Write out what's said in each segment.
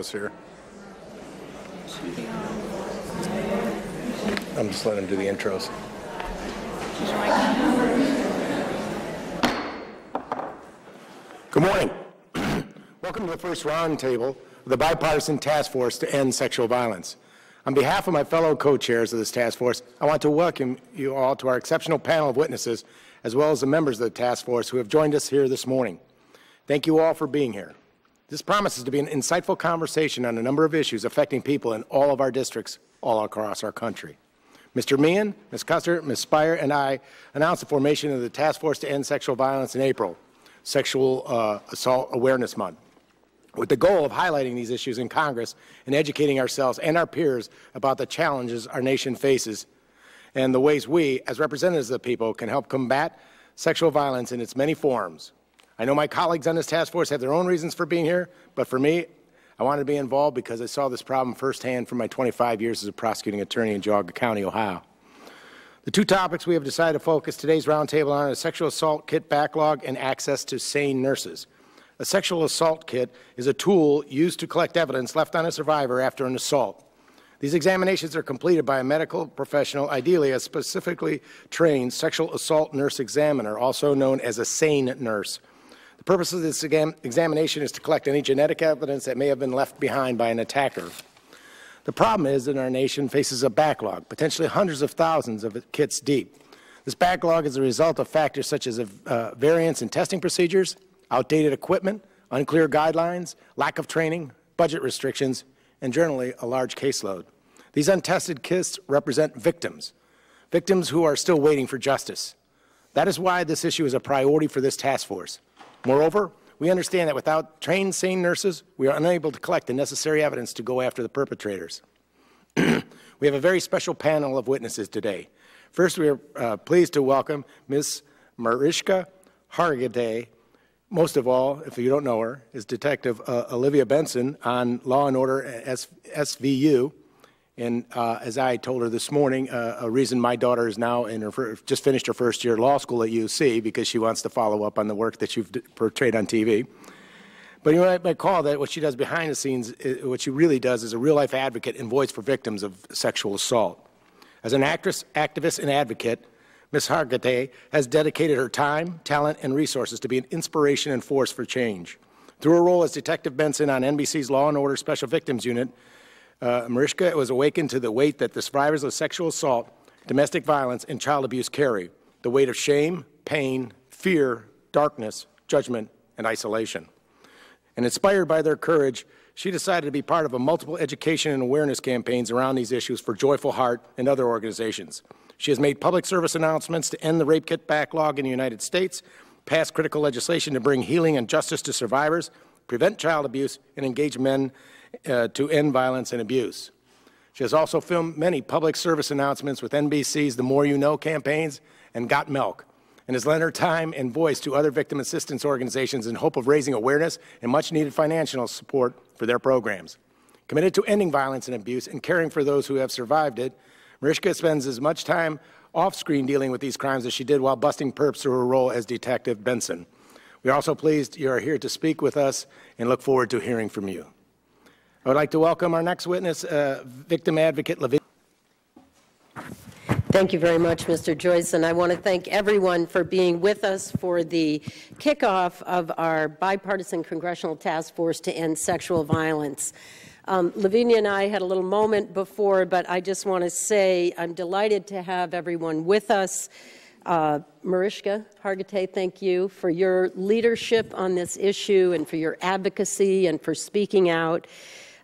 intros here. I'm just letting him do the intros. Good morning. Welcome to the first roundtable of the Bipartisan Task Force to End Sexual Violence. On behalf of my fellow co-chairs of this task force, I want to welcome you all to our exceptional panel of witnesses, as well as the members of the task force who have joined us here this morning. Thank you all for being here. This promises to be an insightful conversation on a number of issues affecting people in all of our districts all across our country. Mr. Meehan, Ms. Custer, Ms. Spire, and I announced the formation of the Task Force to End Sexual Violence in April, Sexual Assault Awareness Month, with the goal of highlighting these issues in Congress and educating ourselves and our peers about the challenges our nation faces and the ways we, as representatives of the people, can help combat sexual violence in its many forms. I know my colleagues on this task force have their own reasons for being here, but for me, I wanted to be involved because I saw this problem firsthand from my 25 years as a prosecuting attorney in Geauga County, Ohio. The two topics we have decided to focus today's roundtable on are sexual assault kit backlog and access to SANE nurses. A sexual assault kit is a tool used to collect evidence left on a survivor after an assault. These examinations are completed by a medical professional, ideally a specifically trained sexual assault nurse examiner, also known as a SANE nurse. The purpose of this examination is to collect any genetic evidence that may have been left behind by an attacker. The problem is that our nation faces a backlog, potentially hundreds of thousands of kits deep. This backlog is a result of factors such as variance in testing procedures, outdated equipment, unclear guidelines, lack of training, budget restrictions, and generally a large caseload. These untested kits represent victims who are still waiting for justice. That is why this issue is a priority for this task force. Moreover, we understand that without trained SANE nurses, we are unable to collect the necessary evidence to go after the perpetrators. We have a very special panel of witnesses today. First, we are pleased to welcome Ms. Mariska Hargitay. Most of all, if you don't know her, is Detective Olivia Benson on Law and Order at SVU. And as I told her this morning, a reason my daughter is now in her just finished her first year of law school at UC because she wants to follow up on the work that you've portrayed on TV. But you might recall that what she does behind the scenes, what she really does is a real-life advocate and voice for victims of sexual assault. As an actress, activist, and advocate, Ms. Hargitay has dedicated her time, talent, and resources to be an inspiration and force for change. Through her role as Detective Benson on NBC's Law and Order Special Victims Unit, Mariska was awakened to the weight that the survivors of sexual assault, domestic violence, and child abuse carry, the weight of shame, pain, fear, darkness, judgment, and isolation. And inspired by their courage, she decided to be part of a multiple education and awareness campaigns around these issues for Joyful Heart and other organizations. She has made public service announcements to end the rape kit backlog in the United States, passed critical legislation to bring healing and justice to survivors, prevent child abuse, and engage men to end violence and abuse. She has also filmed many public service announcements with NBC's The More You Know campaigns and Got Milk, and has lent her time and voice to other victim assistance organizations in hope of raising awareness and much-needed financial support for their programs. Committed to ending violence and abuse and caring for those who have survived it, Mariska spends as much time off-screen dealing with these crimes as she did while busting perps through her role as Detective Benson. We are also pleased you are here to speak with us and look forward to hearing from you. I would like to welcome our next witness, victim advocate Lavinia. Thank you very much, Mr. Joyce, and I want to thank everyone for being with us for the kickoff of our bipartisan congressional task force to end sexual violence. Lavinia and I had a little moment before, but I just want to say I'm delighted to have everyone with us. Mariska Hargitay, thank you for your leadership on this issue and for your advocacy and for speaking out.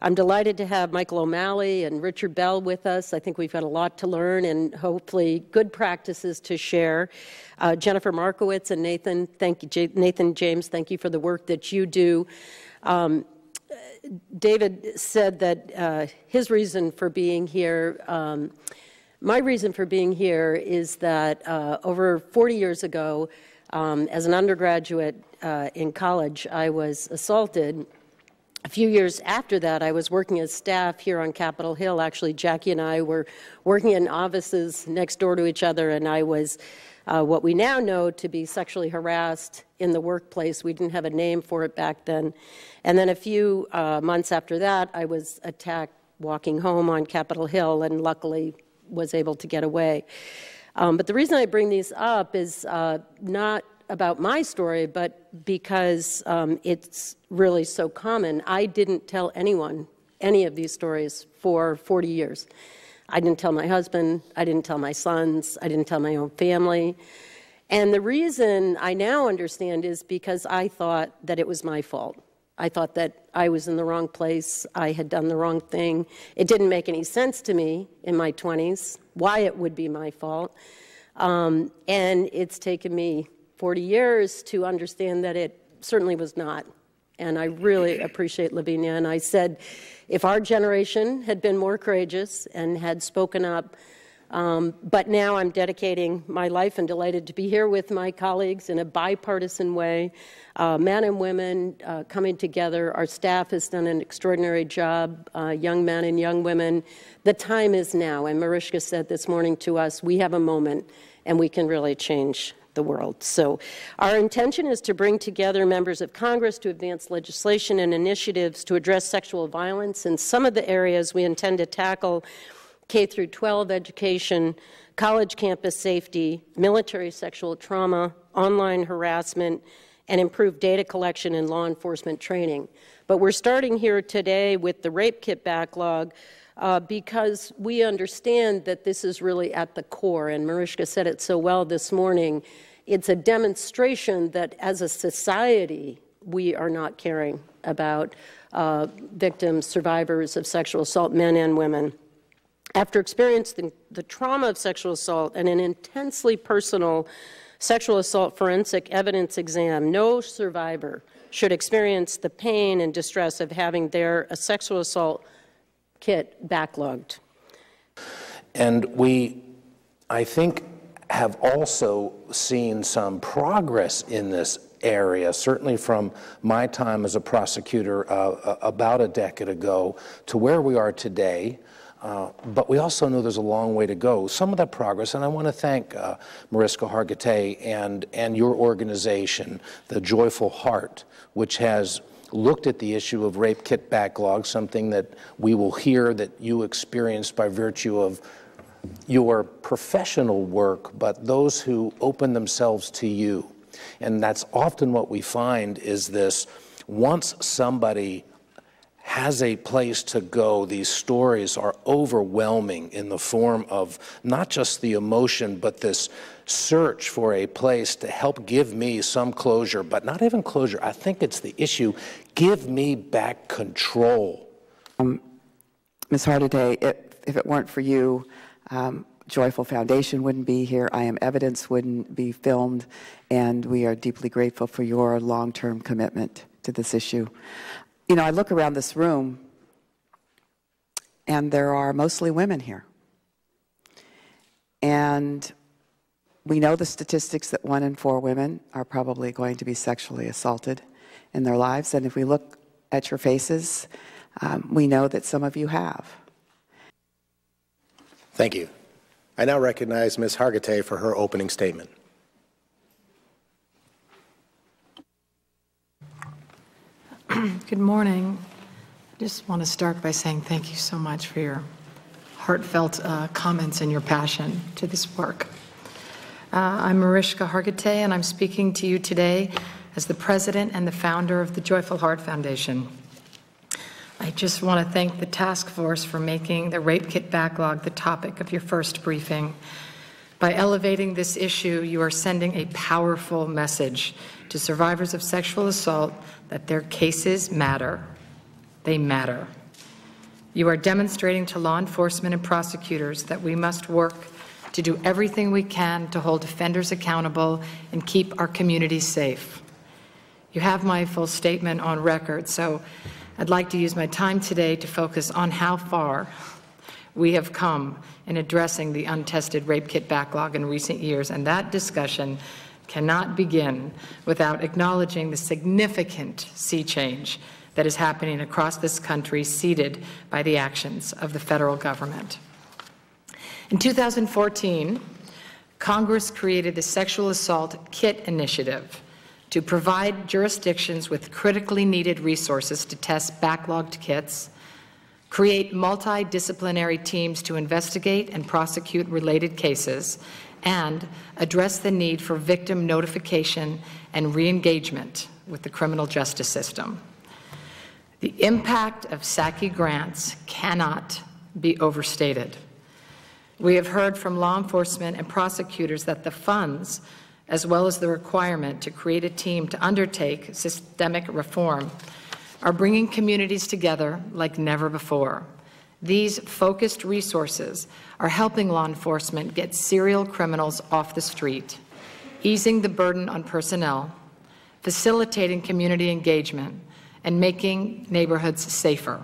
I'm delighted to have Michael O'Malley and Richard Bell with us. I think we've got a lot to learn and hopefully good practices to share. Jennifer Markowitz and Nathan James, thank you for the work that you do. David said that his reason for being here, my reason for being here is that over 40 years ago, as an undergraduate in college, I was assaulted. A few years after that, I was working as staff here on Capitol Hill. Actually, Jackie and I were working in offices next door to each other, and I was what we now know to be sexually harassed in the workplace. We didn't have a name for it back then. And then a few months after that, I was attacked walking home on Capitol Hill and luckily was able to get away. But the reason I bring these up is not about my story, but because it's really so common. I didn't tell anyone any of these stories for 40 years. I didn't tell my husband, I didn't tell my sons, I didn't tell my own family. And the reason I now understand is because I thought that it was my fault. I thought that I was in the wrong place, I had done the wrong thing. It didn't make any sense to me in my 20s why it would be my fault. And it's taken me 40 years to understand that it certainly was not. And I really appreciate Lavinia. And I said, if our generation had been more courageous and had spoken up, but now I'm dedicating my life and delighted to be here with my colleagues in a bipartisan way, men and women coming together. Our staff has done an extraordinary job, young men and young women. The time is now, and Mariska said this morning to us, we have a moment and we can really change the world. So our intention is to bring together members of Congress to advance legislation and initiatives to address sexual violence. In some of the areas we intend to tackle K through 12 education, college campus safety, military sexual trauma, online harassment, and improved data collection and law enforcement training. But we're starting here today with the rape kit backlog because we understand that this is really at the core, and Mariska said it so well this morning. It's a demonstration that as a society, we are not caring about victims, survivors of sexual assault, men and women. After experiencing the trauma of sexual assault and an intensely personal sexual assault forensic evidence exam, no survivor should experience the pain and distress of having their sexual assault kit backlogged. And we, I think, have also seen some progress in this area, certainly from my time as a prosecutor about a decade ago to where we are today. But we also know there's a long way to go. Some of that progress, and I want to thank Mariska Hargitay and your organization, the Joyful Heart, which has looked at the issue of rape kit backlog, something that we will hear that you experienced by virtue of your professional work, but those who open themselves to you. And that's often what we find is this, once somebody has a place to go, these stories are overwhelming in the form of not just the emotion, but this search for a place to help give me some closure, but not even closure. I think it's the issue, give me back control. Ms. Hargitay, if it weren't for you, Joyful Foundation wouldn't be here, I Am Evidence wouldn't be filmed, and we are deeply grateful for your long-term commitment to this issue. You know, I look around this room, and there are mostly women here. And we know the statistics that 1 in 4 women are probably going to be sexually assaulted in their lives. And if we look at your faces, we know that some of you have. Thank you. I now recognize Ms. Hargitay for her opening statement. Good morning. I just want to start by saying thank you so much for your heartfelt comments and your passion to this work. I'm Mariska Hargitay, and I'm speaking to you today as the president and the founder of the Joyful Heart Foundation. I just want to thank the task force for making the rape kit backlog the topic of your first briefing. By elevating this issue, you are sending a powerful message to survivors of sexual assault that their cases matter. They matter. You are demonstrating to law enforcement and prosecutors that we must work to do everything we can to hold offenders accountable and keep our communities safe. You have my full statement on record, so I'd like to use my time today to focus on how far we have come in addressing the untested rape kit backlog in recent years, and that discussion cannot begin without acknowledging the significant sea change that is happening across this country, seeded by the actions of the federal government. In 2014, Congress created the Sexual Assault Kit Initiative to provide jurisdictions with critically needed resources to test backlogged kits, create multidisciplinary teams to investigate and prosecute related cases, and address the need for victim notification and re-engagement with the criminal justice system. The impact of SACI grants cannot be overstated. We have heard from law enforcement and prosecutors that the funds, as well as the requirement to create a team to undertake systemic reform, are bringing communities together like never before. These focused resources are helping law enforcement get serial criminals off the street, easing the burden on personnel, facilitating community engagement, and making neighborhoods safer.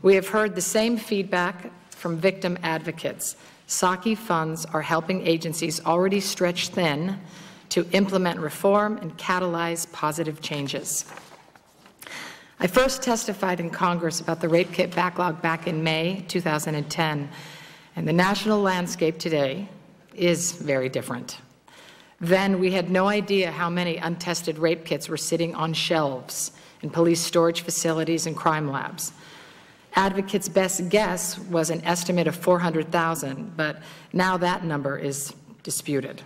We have heard the same feedback from victim advocates. SACI funds are helping agencies already stretched thin to implement reform and catalyze positive changes. I first testified in Congress about the rape kit backlog back in May 2010, and the national landscape today is very different. Then we had no idea how many untested rape kits were sitting on shelves in police storage facilities and crime labs. Advocates' best guess was an estimate of 400,000, but now that number is disputed.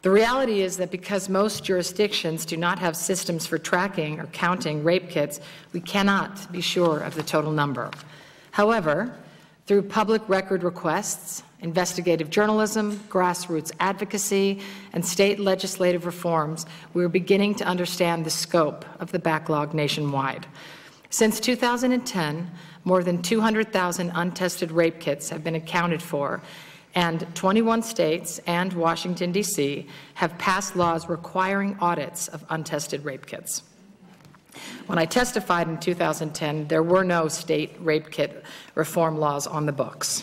The reality is that because most jurisdictions do not have systems for tracking or counting rape kits, we cannot be sure of the total number. However, through public record requests, investigative journalism, grassroots advocacy, and state legislative reforms, we are beginning to understand the scope of the backlog nationwide. Since 2010, more than 200,000 untested rape kits have been accounted for, and 21 states and Washington, D.C. have passed laws requiring audits of untested rape kits. When I testified in 2010, there were no state rape kit reform laws on the books.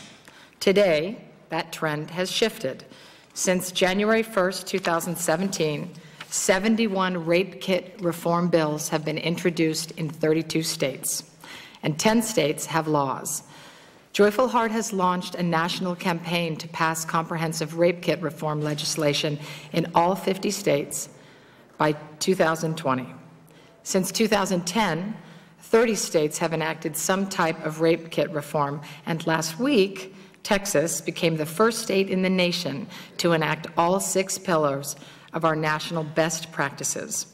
Today, that trend has shifted. Since January 1st, 2017, 71 rape kit reform bills have been introduced in 32 states, and 10 states have laws. Joyful Heart has launched a national campaign to pass comprehensive rape kit reform legislation in all 50 states by 2020. Since 2010, 30 states have enacted some type of rape kit reform, and last week, Texas became the first state in the nation to enact all 6 pillars of our national best practices.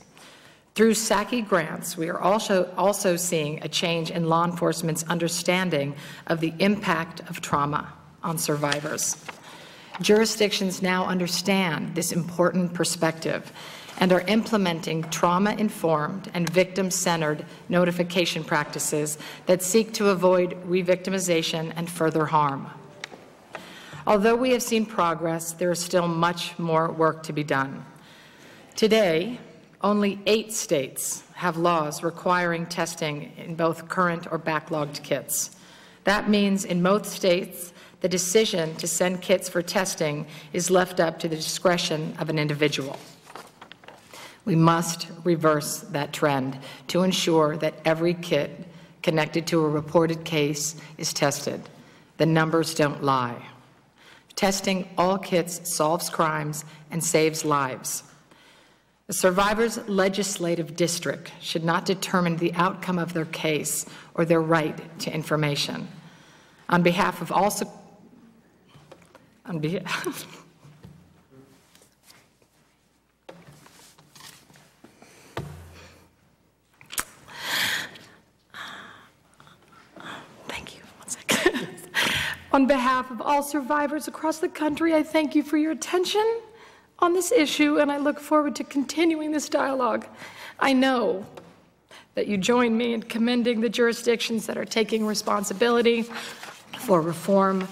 Through SACI grants, we are also seeing a change in law enforcement's understanding of the impact of trauma on survivors. Jurisdictions now understand this important perspective and are implementing trauma-informed and victim-centered notification practices that seek to avoid re-victimization and further harm. Although we have seen progress, there is still much more work to be done. Today, only 8 states have laws requiring testing in both current or backlogged kits. That means in most states, the decision to send kits for testing is left up to the discretion of an individual. We must reverse that trend to ensure that every kit connected to a reported case is tested. The numbers don't lie. Testing all kits solves crimes and saves lives. The survivor's legislative district should not determine the outcome of their case or their right to information. On behalf of all On behalf of all survivors across the country, I thank you for your attention on this issue, and I look forward to continuing this dialogue. I know that you join me in commending the jurisdictions that are taking responsibility for reform,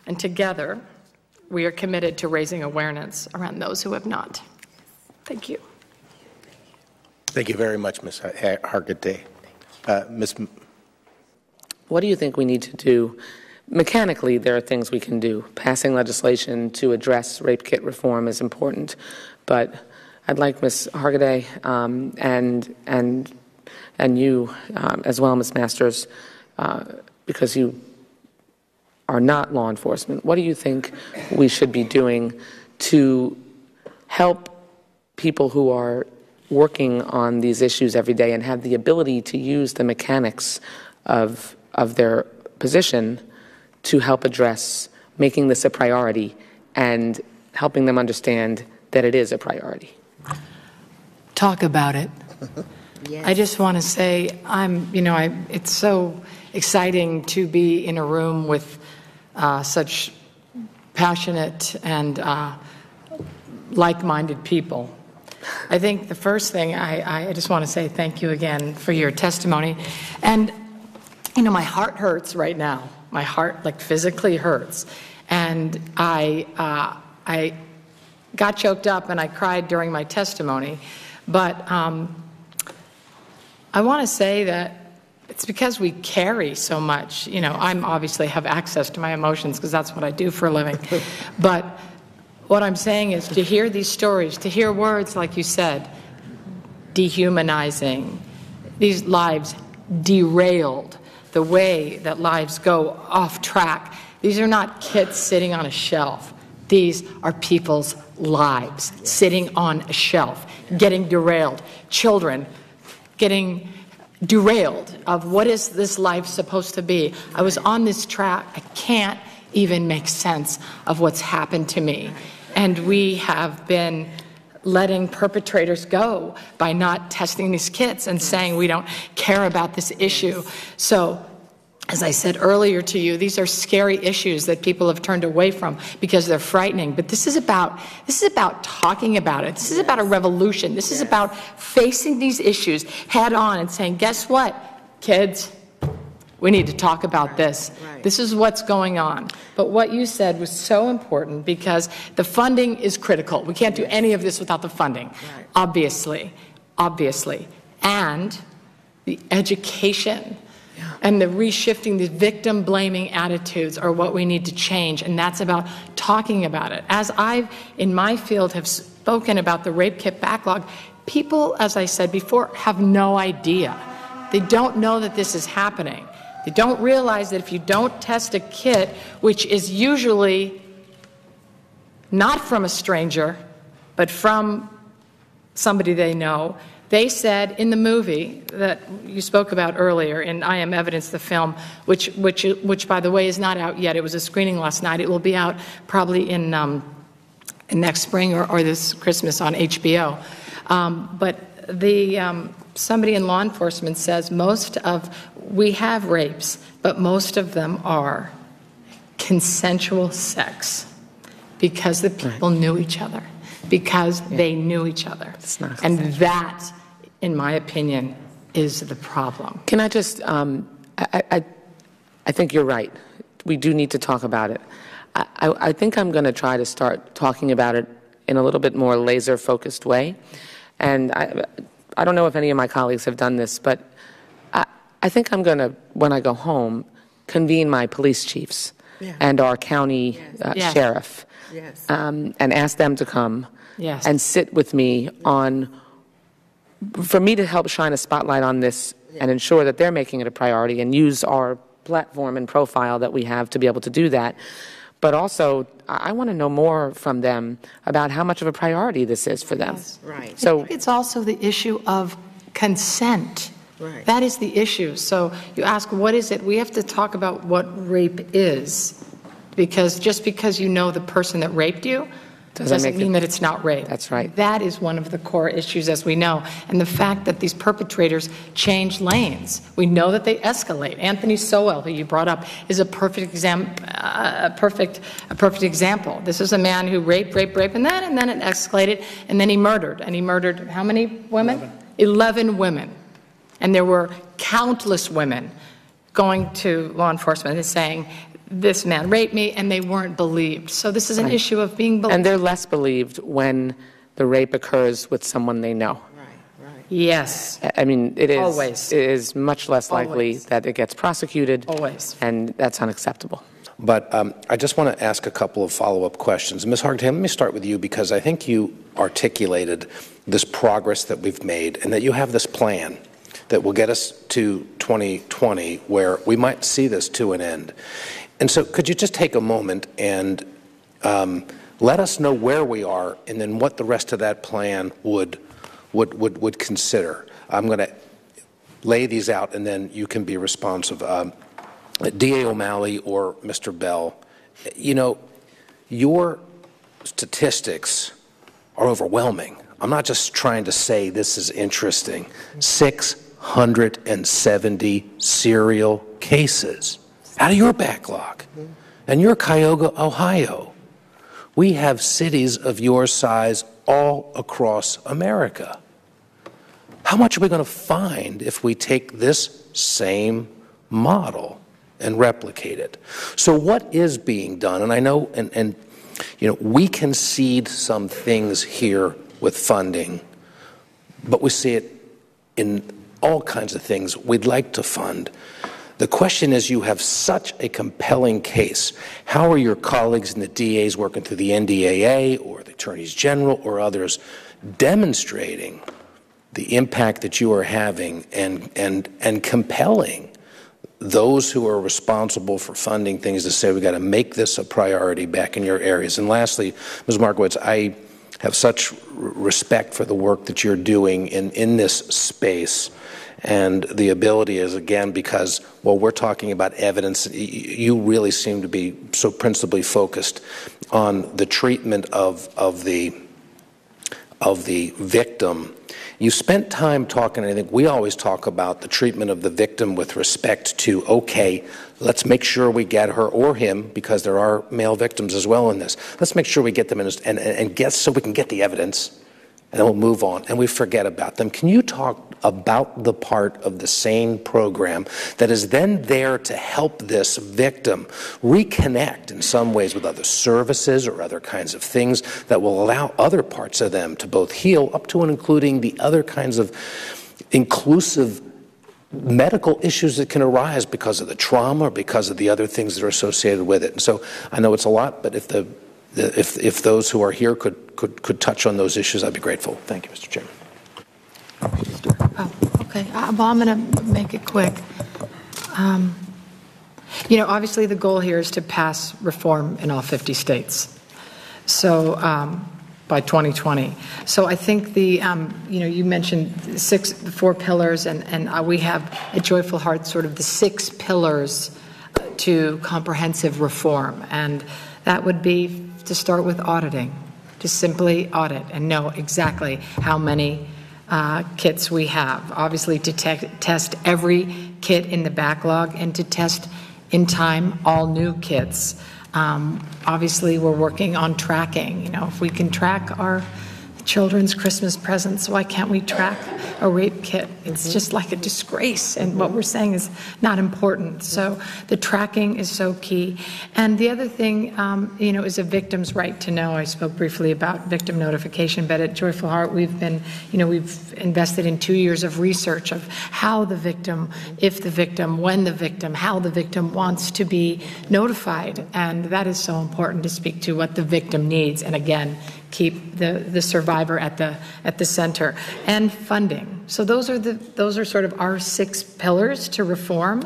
and together we are committed to raising awareness around those who have not. Thank you. Thank you very much, Ms. Hargitay. What do you think we need to do? Mechanically, there are things we can do. Passing legislation to address rape kit reform is important, but I'd like Ms. Hargitay and you as well, Ms. Masters, because you are not law enforcement. What do you think we should be doing to help people who are working on these issues every day and have the ability to use the mechanics of their position to help address making this a priority and helping them understand that it is a priority. Talk about it. Yes. I just want to say it's so exciting to be in a room with such passionate and like-minded people. I think the first thing I just want to say thank you again for your testimony. And, my heart hurts right now. My heart, physically hurts. And I got choked up and I cried during my testimony. But I want to say that it's because we carry so much. I'm obviously have access to my emotions because that's what I do for a living. But what I'm saying is to hear these stories, to hear words like you said, dehumanizing, these lives derailed, the way that lives go off track. These are not kids sitting on a shelf. These are people's lives sitting on a shelf, getting derailed. Children getting derailed of what is this life supposed to be. I was on this track. I can't even make sense of what's happened to me. And we have been letting perpetrators go by not testing these kits and saying we don't care about this issue. So, as I said earlier to you, these are scary issues that people have turned away from because they're frightening. But this is about talking about it. This is about a revolution. This is about facing these issues head on and saying, guess what, kids? We need to talk about this. This is what's going on. But what you said was so important because the funding is critical. We can't do any of this without the funding, obviously. And the education and the reshifting, the victim-blaming attitudes are what we need to change, and that's about talking about it. As I, in my field, have spoken about the rape kit backlog, people, as I said before, have no idea. They don't know that this is happening. They don't realize that if you don't test a kit, which is usually not from a stranger, but from somebody they know, they said in the movie that you spoke about earlier, in I Am Evidence, the film, which by the way is not out yet. It was a screening last night. It will be out probably in next spring or this Christmas on HBO. But somebody in law enforcement says we have rapes, but most of them are consensual sex because the people knew each other, because they knew each other. And that, in my opinion, is the problem. Can I just, I think you're right. We do need to talk about it. I think I'm going to try to start talking about it in a little bit more laser-focused way. And I don't know if any of my colleagues have done this, but I think I'm going to, when I go home, convene my police chiefs and our county sheriff and ask them to come and sit with me for me to help shine a spotlight on this and ensure that they're making it a priority and use our platform and profile that we have to be able to do that. But also, I want to know more from them about how much of a priority this is for them. Right. So I think it's also the issue of consent. Right. That is the issue. So you ask, what is it? We have to talk about what rape is, because just because you know the person that raped you doesn't mean that it's not rape. That's right. That is one of the core issues, as we know. And the fact that these perpetrators change lanes. We know that they escalate. Anthony Sowell, who you brought up, is a perfect example. This is a man who raped, and then it escalated, and then he murdered. And he murdered how many women? 11 women. And there were countless women going to law enforcement and saying, this man raped me, and they weren't believed. So this is an issue of being believed. And they're less believed when the rape occurs with someone they know. Right. Yes. I mean, it is, Always. It is much less likely Always. that it gets prosecuted. Always. And that's unacceptable. But I just want to ask a couple of follow-up questions. Ms. Hargitay, let me start with you because I think you articulated this progress that we've made and that you have this plan that will get us to 2020 where we might see this to an end. And so could you just take a moment and Let us know where we are and then what the rest of that plan would consider. I'm going to lay these out, and then you can be responsive. D.A. O'Malley or Mr. Bell, you know, your statistics are overwhelming. I'm not just trying to say this is interesting. 670 serial cases out of your backlog. And you're Cuyahoga, Ohio. We have cities of your size all across America. How much are we going to find if we take this same model and replicate it? So what is being done? And I know, and you know, we concede some things here with funding, but we see it in all kinds of things we'd like to fund. The question is, you have such a compelling case. How are your colleagues and the DAs working through the NDAA or the attorneys general or others demonstrating the impact that you are having and compelling those who are responsible for funding things to say, we've got to make this a priority back in your areas? And lastly, Ms. Markowitz, I have such respect for the work that you're doing in this space. And the ability is, again, because, well, we're talking about evidence, you really seem to be so principally focused on the treatment of the victim. You spent time talking, I think we always talk about the treatment of the victim with respect to, okay, let's make sure we get her or him, because there are male victims as well in this. Let's make sure we get them in and get so we can get the evidence, and then we'll move on, and we forget about them. Can you talk about the part of the SANE program that is then there to help this victim reconnect in some ways with other services or other kinds of things that will allow other parts of them to both heal, up to and including the other kinds of inclusive medical issues that can arise because of the trauma or because of the other things that are associated with it? And so I know it's a lot, but if those who are here could touch on those issues, I'd be grateful. Thank you, Mr. Chairman. Oh, okay. Well, I'm going to make it quick. You know, obviously the goal here is to pass reform in all 50 states. So by 2020. So I think the, you know, you mentioned the 4 pillars, and we have at Joyful Heart sort of the 6 pillars to comprehensive reform. And that would be to start with auditing, to simply audit and know exactly how many kits we have. Obviously, to test every kit in the backlog and to test in time all new kits. Obviously, we're working on tracking. You know, if we can track our children's Christmas presents, why can't we track a rape kit? It's just like a disgrace, and what we're saying is not important. So the tracking is so key. And the other thing, you know, is a victim's right to know. I spoke briefly about victim notification, but at Joyful Heart, we've been, you know, we've invested in 2 years of research of how the victim, if the victim, when the victim, how the victim wants to be notified. And that is so important, to speak to what the victim needs. And again, keep the survivor at the center. And funding. So those are sort of our 6 pillars to reform.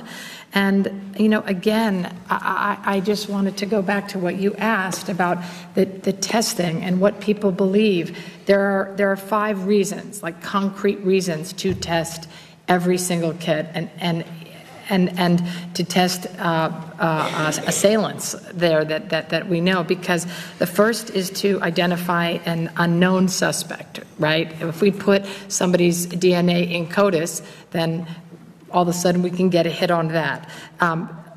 And, you know, again, I just wanted to go back to what you asked about the testing and what people believe. There are 5 reasons, like concrete reasons, to test every single kit and to test assailants there that we know, because the first is to identify an unknown suspect, right? If we put somebody's DNA in CODIS, then all of a sudden we can get a hit on that.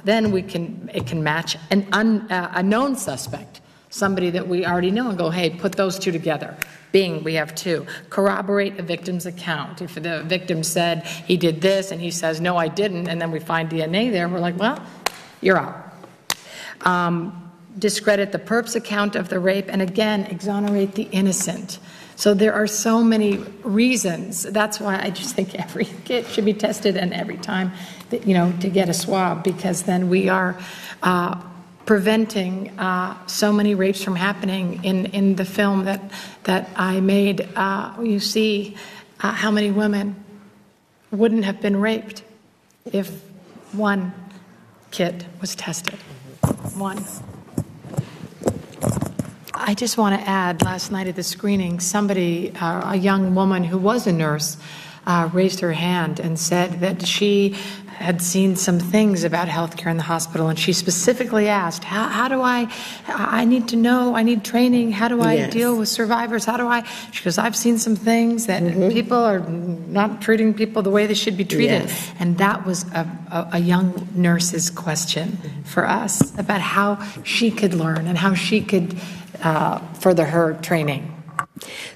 Then it can match a known suspect, somebody that we already know, and go, hey, put those 2 together. Bing, we have 2. Corroborate a victim's account. If the victim said he did this and he says, no, I didn't, and then we find DNA there, we're like, well, you're out. Discredit the perp's account of the rape, and again, exonerate the innocent. So there are so many reasons. That's why I just think every kit should be tested, and every time, that, you know, to get a swab, because then we are preventing so many rapes from happening. In the film that I made, you see how many women wouldn't have been raped if one kit was tested. One. I just want to add, last night at the screening, somebody, a young woman who was a nurse, raised her hand and said that she had seen some things about healthcare in the hospital, and she specifically asked, how do I need to know, I need training, how do I deal with survivors, she goes, I've seen some things that people are not treating people the way they should be treated. And that was a young nurse's question for us about how she could learn and how she could further her training.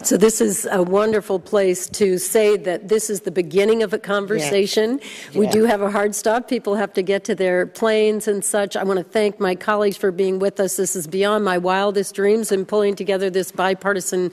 So this is a wonderful place to say that this is the beginning of a conversation. We do have a hard stop. People have to get to their planes and such. I want to thank my colleagues for being with us. This is beyond my wildest dreams in pulling together this bipartisan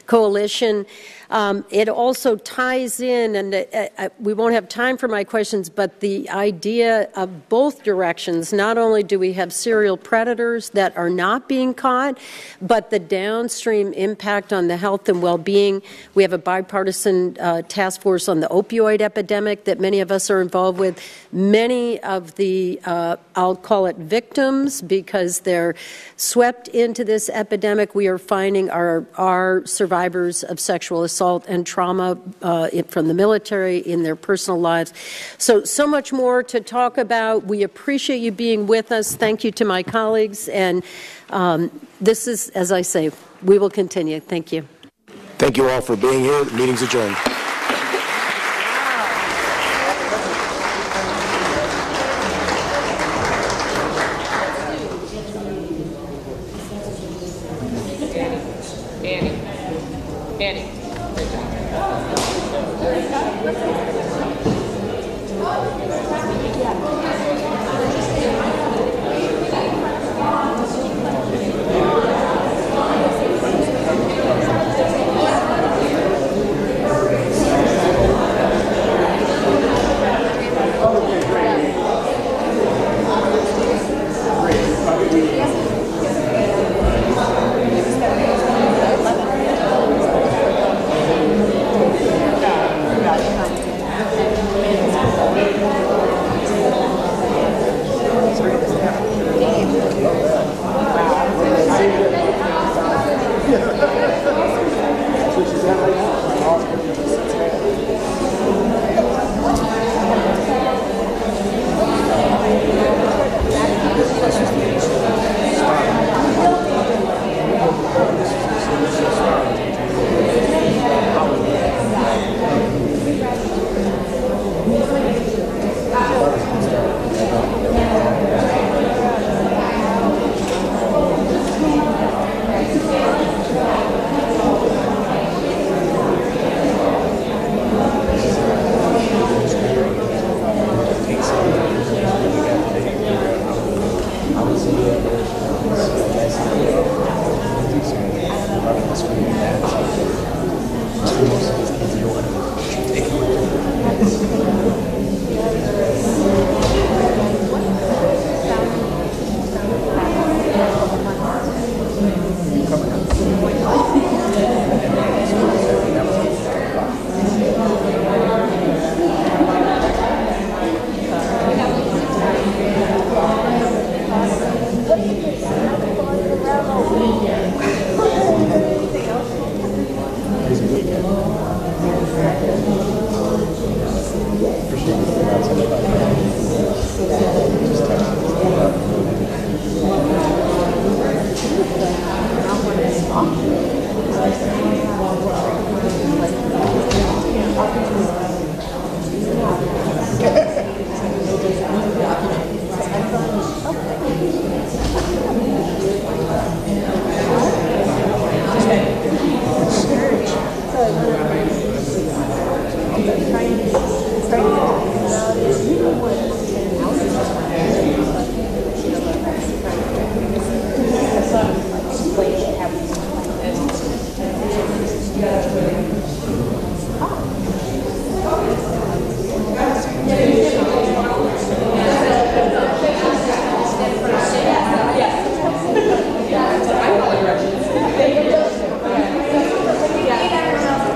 coalition. It also ties in, and we won't have time for my questions, but the idea of both directions. Not only do we have serial predators that are not being caught, but the downstream impact on the health and well-being. We have a bipartisan task force on the opioid epidemic that many of us are involved with. Many of the, I'll call it victims, because they're swept into this epidemic, we are finding are survivors of sexual assault and trauma from the military in their personal lives. So much more to talk about. We appreciate you being with us. Thank you to my colleagues. And this is, as I say, we will continue. Thank you. Thank you all for being here. The meeting's adjourned.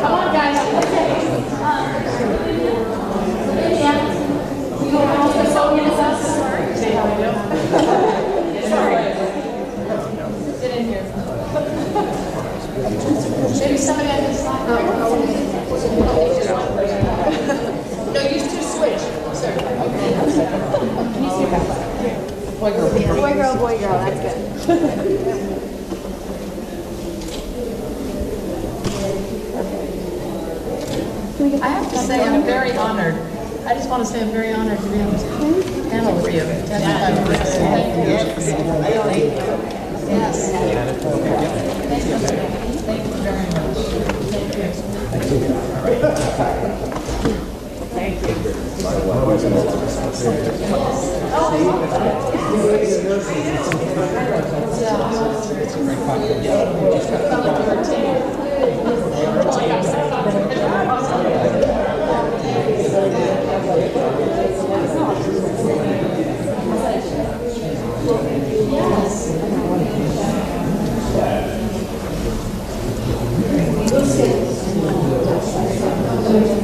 Come on, guys. boy, girl, that's good. I have to say, I'm very honored. I just want to say I'm very honored to be on this panel with you. Yes. Thank you very much. Thank you. Yes.